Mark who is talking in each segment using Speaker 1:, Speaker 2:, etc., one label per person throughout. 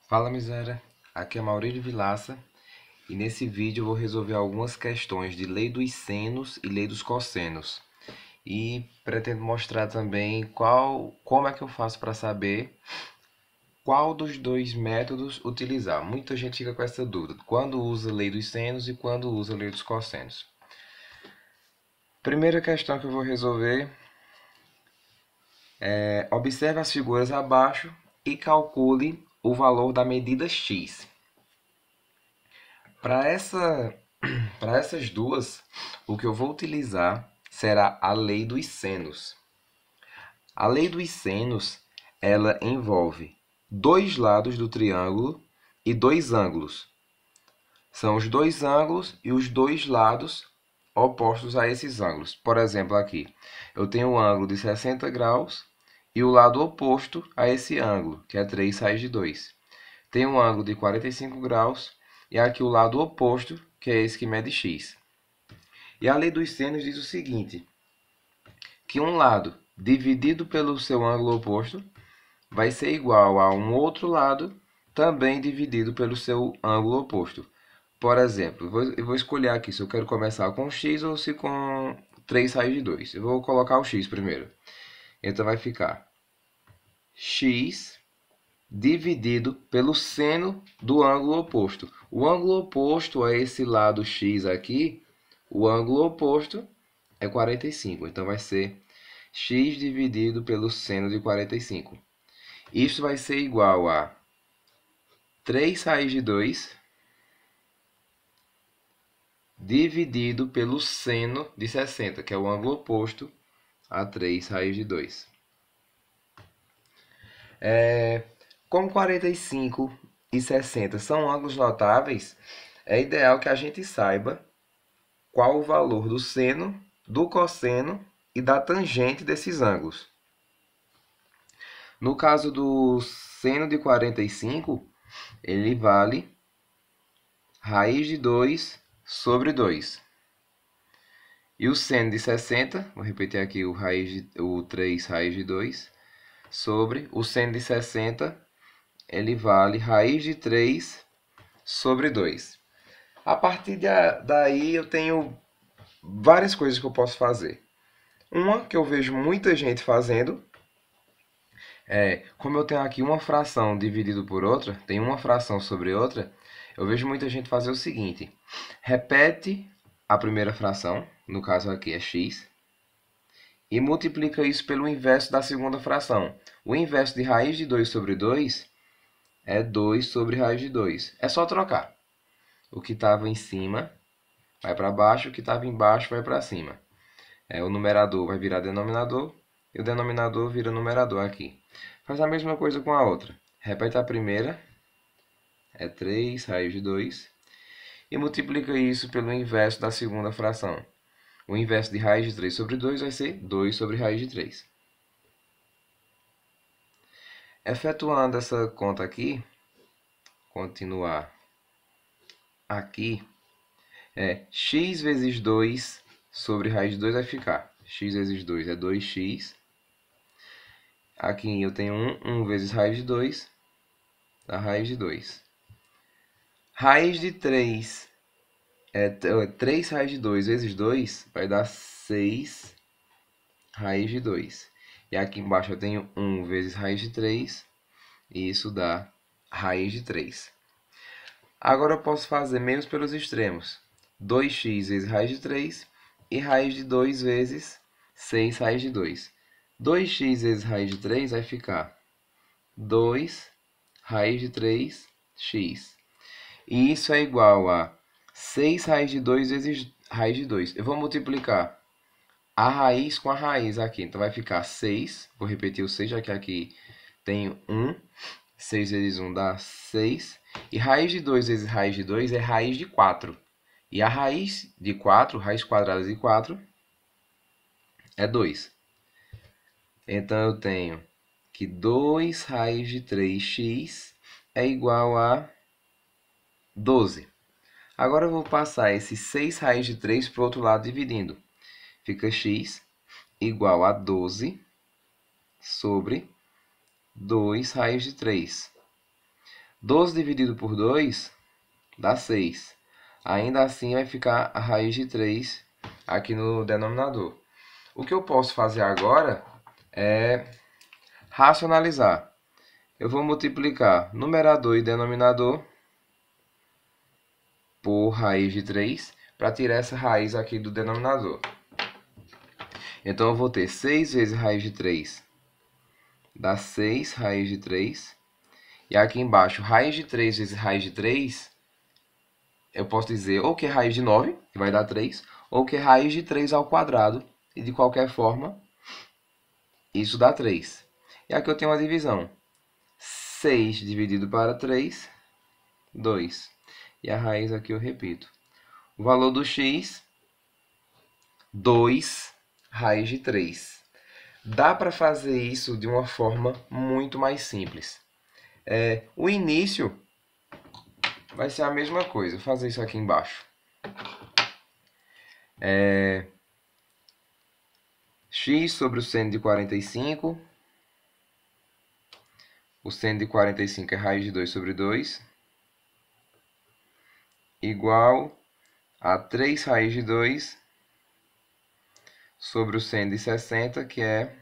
Speaker 1: Fala miséria, aqui é Maurílio Vilaça e nesse vídeo eu vou resolver algumas questões de lei dos senos e lei dos cossenos e pretendo mostrar também como é que eu faço para saber qual dos dois métodos utilizar. Muita gente fica com essa dúvida, quando usa lei dos senos e quando usa lei dos cossenos. Primeira questão que eu vou resolver é observe as figuras abaixo e calcule o valor da medida x. Para essas duas, o que eu vou utilizar será a lei dos senos. A lei dos senos, ela envolve dois lados do triângulo e dois ângulos. São os dois ângulos e os dois lados opostos a esses ângulos. Por exemplo, aqui, eu tenho um ângulo de 60 graus e o lado oposto a esse ângulo, que é 3 raiz de 2. Tem um ângulo de 45 graus e aqui o lado oposto, que é esse que mede x. E a lei dos senos diz o seguinte, que um lado dividido pelo seu ângulo oposto vai ser igual a um outro lado também dividido pelo seu ângulo oposto. Por exemplo, eu vou escolher aqui se eu quero começar com x ou se com 3 raiz de 2. Eu vou colocar o x primeiro. Então vai ficar x dividido pelo seno do ângulo oposto. O ângulo oposto a esse lado x aqui, o ângulo oposto é 45. Então vai ser x dividido pelo seno de 45. Isso vai ser igual a 3 raiz de 2 dividido pelo seno de 60, que é o ângulo oposto a 3 raiz de 2. Como 45 e 60 são ângulos notáveis, é ideal que a gente saiba qual o valor do seno, do cosseno e da tangente desses ângulos. No caso do seno de 45, ele vale raiz de 2 sobre 2. E o seno de 60, vou repetir aqui o 3 raiz de 2, sobre o seno de 60, ele vale raiz de 3 sobre 2. A partir daí eu tenho várias coisas que eu posso fazer. Uma que eu vejo muita gente fazendo como eu tenho aqui uma fração dividido por outra, tem uma fração sobre outra, eu vejo muita gente fazer o seguinte, repete a primeira fração, no caso aqui é x, e multiplica isso pelo inverso da segunda fração. O inverso de raiz de 2 sobre 2 é 2 sobre raiz de 2. É só trocar. O que estava em cima vai para baixo, o que estava embaixo vai para cima. O numerador vai virar denominador e o denominador vira numerador aqui. Faz a mesma coisa com a outra. Repete a primeira, é 3 raiz de 2, e multiplica isso pelo inverso da segunda fração. O inverso de raiz de 3 sobre 2 vai ser 2 sobre raiz de 3. Efetuando essa conta aqui, continuar aqui, x vezes 2 sobre raiz de 2 vai ficar. X vezes 2 é 2x. Aqui eu tenho 1 vezes raiz de 2, da raiz de 2. Raiz de 3 é 3 raiz de 2 vezes 2 vai dar 6 raiz de 2. E aqui embaixo eu tenho 1 vezes raiz de 3, e isso dá raiz de 3. Agora eu posso fazer meios pelos extremos. 2x vezes raiz de 3 e raiz de 2 vezes 6 raiz de 2. 2x vezes raiz de 3 vai ficar 2 raiz de 3x. E isso é igual a 6 raiz de 2 vezes raiz de 2. Eu vou multiplicar a raiz com a raiz aqui. Então vai ficar 6. Vou repetir o 6, já que aqui tem 1. 6 vezes 1 dá 6. E raiz de 2 vezes raiz de 2 é raiz de 4. E a raiz de 4, raiz quadrada de 4, é 2. Então eu tenho que 2 raiz de 3x é igual a 12. Agora eu vou passar esse 6 raiz de 3 para o outro lado dividindo. Fica x igual a 12 sobre 2 raiz de 3. 12 dividido por 2 dá 6. Ainda assim vai ficar a raiz de 3 aqui no denominador. O que eu posso fazer agora é racionalizar. Eu vou multiplicar numerador e denominador por raiz de 3 para tirar essa raiz aqui do denominador. Então, eu vou ter 6 vezes raiz de 3 dá 6 raiz de 3. E aqui embaixo, raiz de 3 vezes raiz de 3, eu posso dizer ou que é raiz de 9, que vai dar 3, ou que é raiz de 3 ao quadrado. E de qualquer forma, isso dá 3. E aqui eu tenho uma divisão. 6 dividido para 3, 2. E a raiz aqui eu repito. O valor do x, 2 raiz de 3. Dá para fazer isso de uma forma muito mais simples. O início vai ser a mesma coisa. Vou fazer isso aqui embaixo. X sobre o seno de 45. O seno de 45 é raiz de 2 sobre 2. Igual a 3 raiz de 2 sobre o seno de 60, que é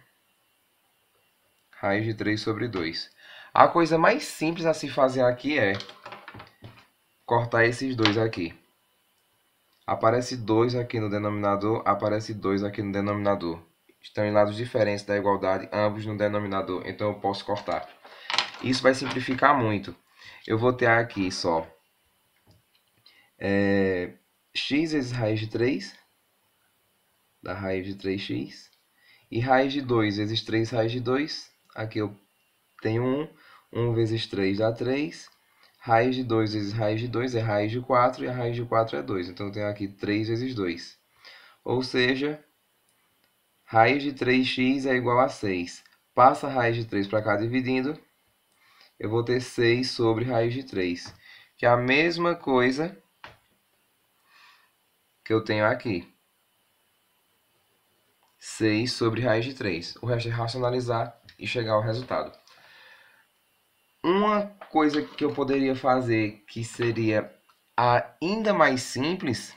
Speaker 1: raiz de 3 sobre 2. A coisa mais simples a se fazer aqui é cortar esses dois aqui. Aparece 2 aqui no denominador, aparece 2 aqui no denominador. Estão em lados diferentes da igualdade, ambos no denominador, então eu posso cortar. Isso vai simplificar muito. Eu vou ter aqui só x vezes raiz de 3, da raiz de 3x, e raiz de 2 vezes 3 raiz de 2, aqui eu tenho 1 vezes 3 dá 3, raiz de 2 vezes raiz de 2 é raiz de 4, e a raiz de 4 é 2, então eu tenho aqui 3 vezes 2. Ou seja, raiz de 3x é igual a 6. Passa a raiz de 3 para cá dividindo, eu vou ter 6 sobre raiz de 3, que é a mesma coisa que eu tenho aqui. 6 sobre raiz de 3. O resto é racionalizar e chegar ao resultado. Uma coisa que eu poderia fazer que seria ainda mais simples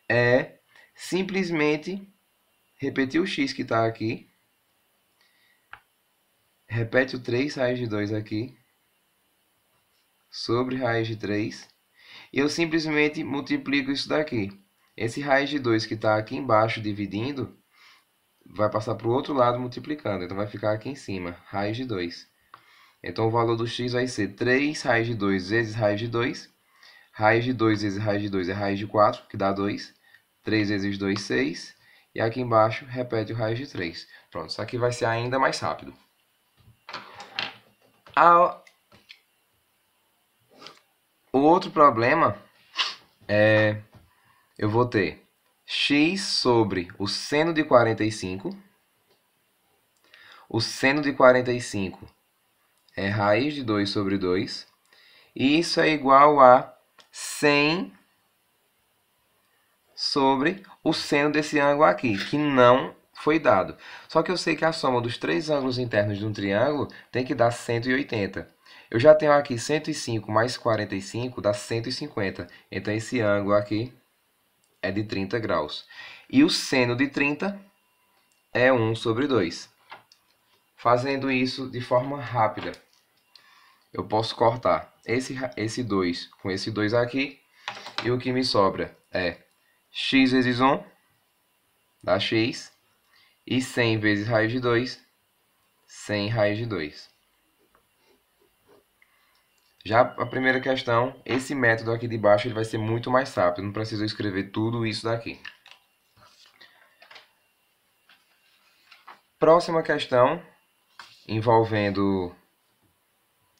Speaker 1: é simplesmente repetir o x que está aqui. Repete o 3 raiz de 2 aqui sobre raiz de 3. E eu simplesmente multiplico isso daqui. Esse raiz de 2 que está aqui embaixo dividindo, vai passar para o outro lado multiplicando. Então, vai ficar aqui em cima, raiz de 2. Então, o valor do x vai ser 3 raiz de 2 vezes raiz de 2. Raiz de 2 vezes raiz de 2 é raiz de 4, que dá 2. 3 vezes 2, 6. E aqui embaixo, repete o raiz de 3. Pronto, isso aqui vai ser ainda mais rápido. O outro problema é... eu vou ter x sobre o seno de 45. O seno de 45 é raiz de 2 sobre 2. E isso é igual a 100 sobre o seno desse ângulo aqui, que não foi dado. Só que eu sei que a soma dos três ângulos internos de um triângulo tem que dar 180. Eu já tenho aqui 105 mais 45 dá 150. Então, esse ângulo aqui é de 30 graus. E o seno de 30 é 1 sobre 2. Fazendo isso de forma rápida, eu posso cortar esse 2 com esse 2 aqui. E o que me sobra é x vezes 1 dá x. E 100 vezes raiz de 2, 100 raiz de 2. Já a primeira questão, esse método aqui de baixo ele vai ser muito mais rápido. Não preciso escrever tudo isso daqui. Próxima questão, envolvendo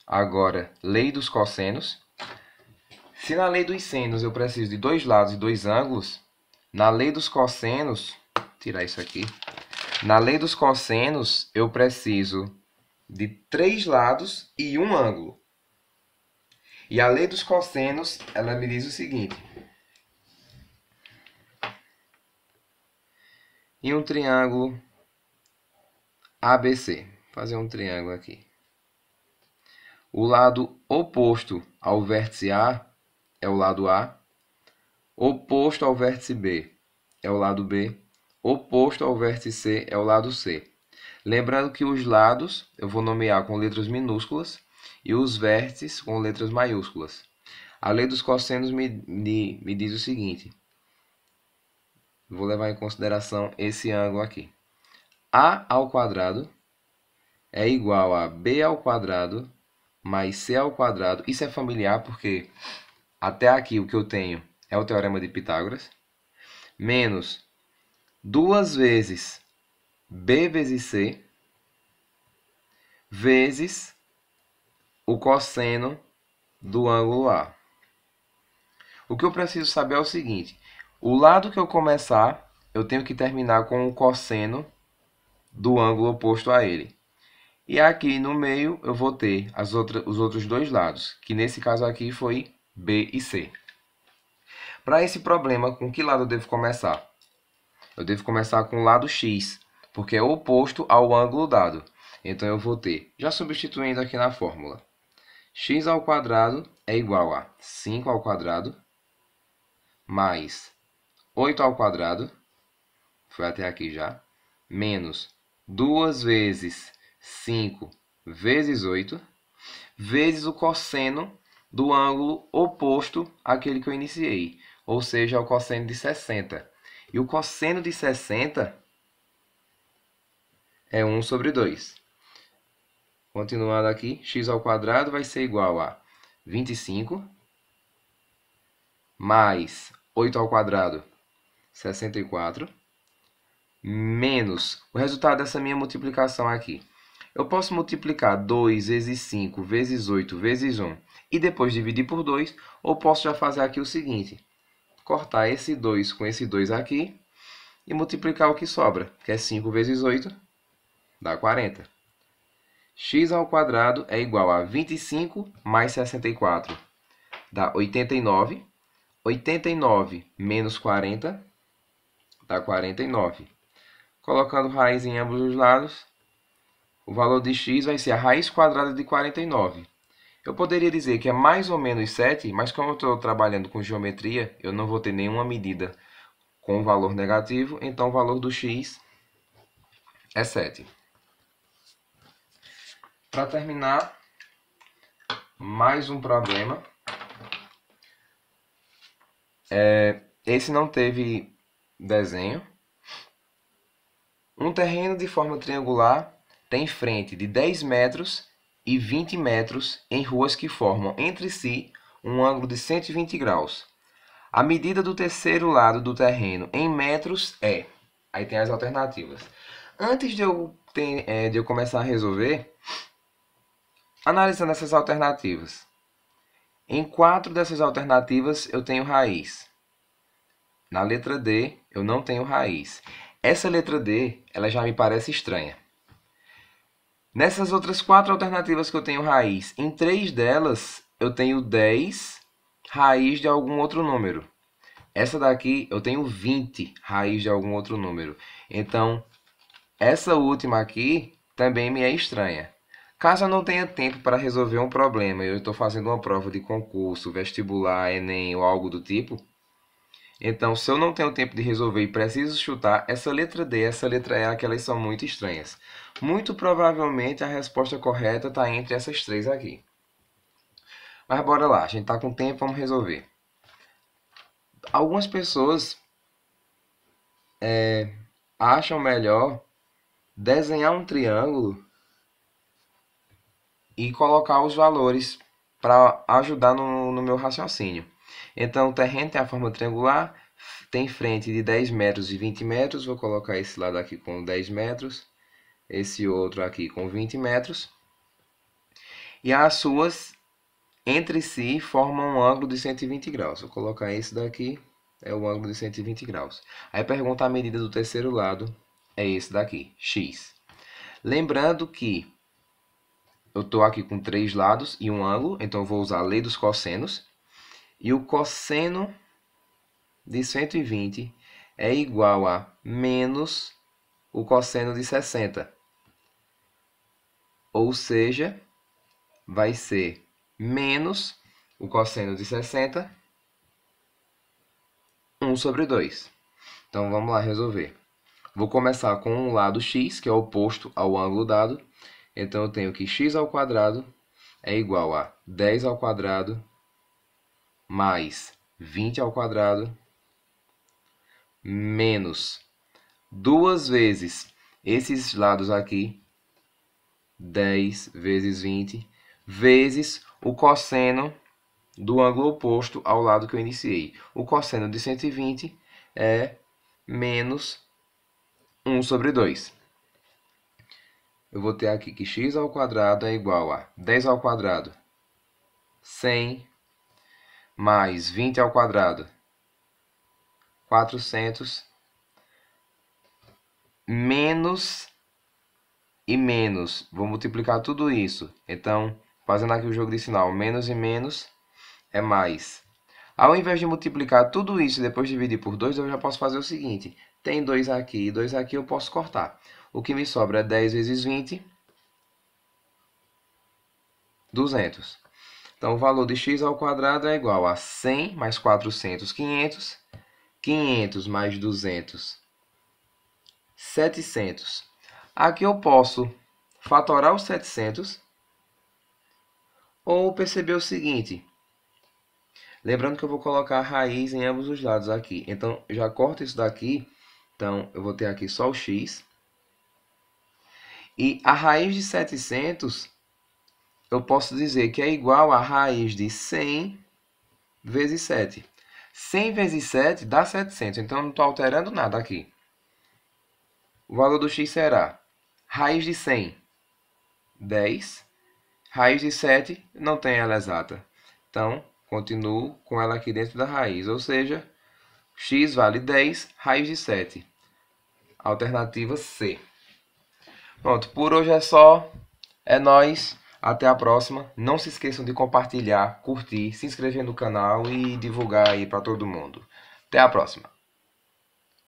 Speaker 1: agora lei dos cossenos. Se na lei dos senos eu preciso de dois lados e dois ângulos, na lei dos cossenos, vou tirar isso aqui. Na lei dos cossenos eu preciso de 3 lados e um ângulo. E a lei dos cossenos, ela me diz o seguinte. Em um triângulo ABC, vou fazer um triângulo aqui. O lado oposto ao vértice A é o lado A. Oposto ao vértice B é o lado B. Oposto ao vértice C é o lado C. Lembrando que os lados eu vou nomear com letras minúsculas e os vértices com letras maiúsculas. A lei dos cossenos me diz o seguinte. Vou levar em consideração esse ângulo aqui. A ao quadrado é igual a B ao quadrado mais C ao quadrado. Isso é familiar porque até aqui o que eu tenho é o teorema de Pitágoras. Menos 2 vezes B vezes C vezes o cosseno do ângulo A. O que eu preciso saber é o seguinte. O lado que eu começar, eu tenho que terminar com o cosseno do ângulo oposto a ele. E aqui no meio eu vou ter os outros dois lados, que nesse caso aqui foi B e C. Para esse problema, com que lado eu devo começar? Eu devo começar com o lado x, porque é oposto ao ângulo dado. Então eu vou ter, já substituindo aqui na fórmula, x ao quadrado é igual a 5 ao quadrado mais 8 ao quadrado, foi até aqui já, menos 2 vezes 5 vezes 8, vezes o cosseno do ângulo oposto àquele que eu iniciei, ou seja, o cosseno de 60. E o cosseno de 60 é 1 sobre 2. Continuando aqui, x ao quadrado vai ser igual a 25 mais 8 ao quadrado, 64, menos o resultado dessa minha multiplicação aqui. Eu posso multiplicar 2 vezes 5 vezes 8 vezes 1 e depois dividir por 2, ou posso já fazer aqui o seguinte, cortar esse 2 com esse 2 aqui e multiplicar o que sobra, que é 5 vezes 8, dá 40. X ao quadrado é igual a 25 mais 64, dá 89. 89 menos 40, dá 49. Colocando raiz em ambos os lados, o valor de x vai ser a raiz quadrada de 49. Eu poderia dizer que é mais ou menos 7, mas como eu estou trabalhando com geometria, eu não vou ter nenhuma medida com valor negativo, então o valor do x é 7. Para terminar, mais um problema. Esse não teve desenho. Um terreno de forma triangular tem frente de 10 metros e 20 metros em ruas que formam entre si um ângulo de 120 graus. A medida do terceiro lado do terreno em metros é... Aí tem as alternativas. Antes de eu começar a resolver, analisando essas alternativas. Em 4 dessas alternativas eu tenho raiz. Na letra D eu não tenho raiz. Essa letra D ela já me parece estranha. Nessas outras 4 alternativas que eu tenho raiz, em 3 delas eu tenho 10 raiz de algum outro número. Essa daqui eu tenho 20 raiz de algum outro número. Então, essa última aqui também me é estranha. Caso eu não tenha tempo para resolver um problema e eu estou fazendo uma prova de concurso, vestibular, Enem ou algo do tipo, então se eu não tenho tempo de resolver e preciso chutar, essa letra D e essa letra E, aquelas são muito estranhas. Muito provavelmente a resposta correta está entre essas três aqui. Mas bora lá, a gente está com tempo, vamos resolver. Algumas pessoas acham melhor desenhar um triângulo e colocar os valores para ajudar no meu raciocínio. Então, o terreno tem a forma triangular, tem frente de 10 metros e 20 metros. Vou colocar esse lado aqui com 10 metros, esse outro aqui com 20 metros. E as suas, entre si, formam um ângulo de 120 graus. Vou colocar esse daqui, é o ângulo de 120 graus. Aí pergunta a medida do terceiro lado, é esse daqui, x. Lembrando que eu estou aqui com 3 lados e um ângulo, então eu vou usar a lei dos cossenos. E o cosseno de 120 é igual a menos o cosseno de 60. Ou seja, vai ser menos o cosseno de 60, 1 sobre 2. Então, vamos lá resolver. Vou começar com o lado x, que é oposto ao ângulo dado. Então, eu tenho que x ao quadrado é igual a 10 ao quadrado mais 20 ao quadrado menos 2 vezes esses lados aqui, 10 vezes 20, vezes o cosseno do ângulo oposto ao lado que eu iniciei. O cosseno de 120 é menos 1 sobre 2. Eu vou ter aqui que x ao quadrado é igual a 10 ao quadrado, 100, mais 20 ao quadrado, 400, menos e menos. Vou multiplicar tudo isso. Então, fazendo aqui o jogo de sinal, menos e menos é mais. Ao invés de multiplicar tudo isso e depois dividir por 2, eu já posso fazer o seguinte. Tem 2 aqui e 2 aqui, eu posso cortar. O que me sobra é 10 vezes 20, 200. Então, o valor de x ao quadrado é igual a 100 mais 400, 500. 500 mais 200, 700. Aqui eu posso fatorar os 700 ou perceber o seguinte. Lembrando que eu vou colocar a raiz em ambos os lados aqui. Então, já corto isso daqui. Então, eu vou ter aqui só o x. E a raiz de 700, eu posso dizer que é igual a raiz de 100 vezes 7. 100 vezes 7 dá 700. Então, eu não estou alterando nada aqui. O valor do x será raiz de 100, 10. Raiz de 7, não tem ela exata. Então, continuo com ela aqui dentro da raiz. Ou seja, x vale 10, raiz de 7. Alternativa C. Pronto, por hoje é só. É nóis. Até a próxima. Não se esqueçam de compartilhar, curtir, se inscrever no canal e divulgar aí para todo mundo. Até a próxima.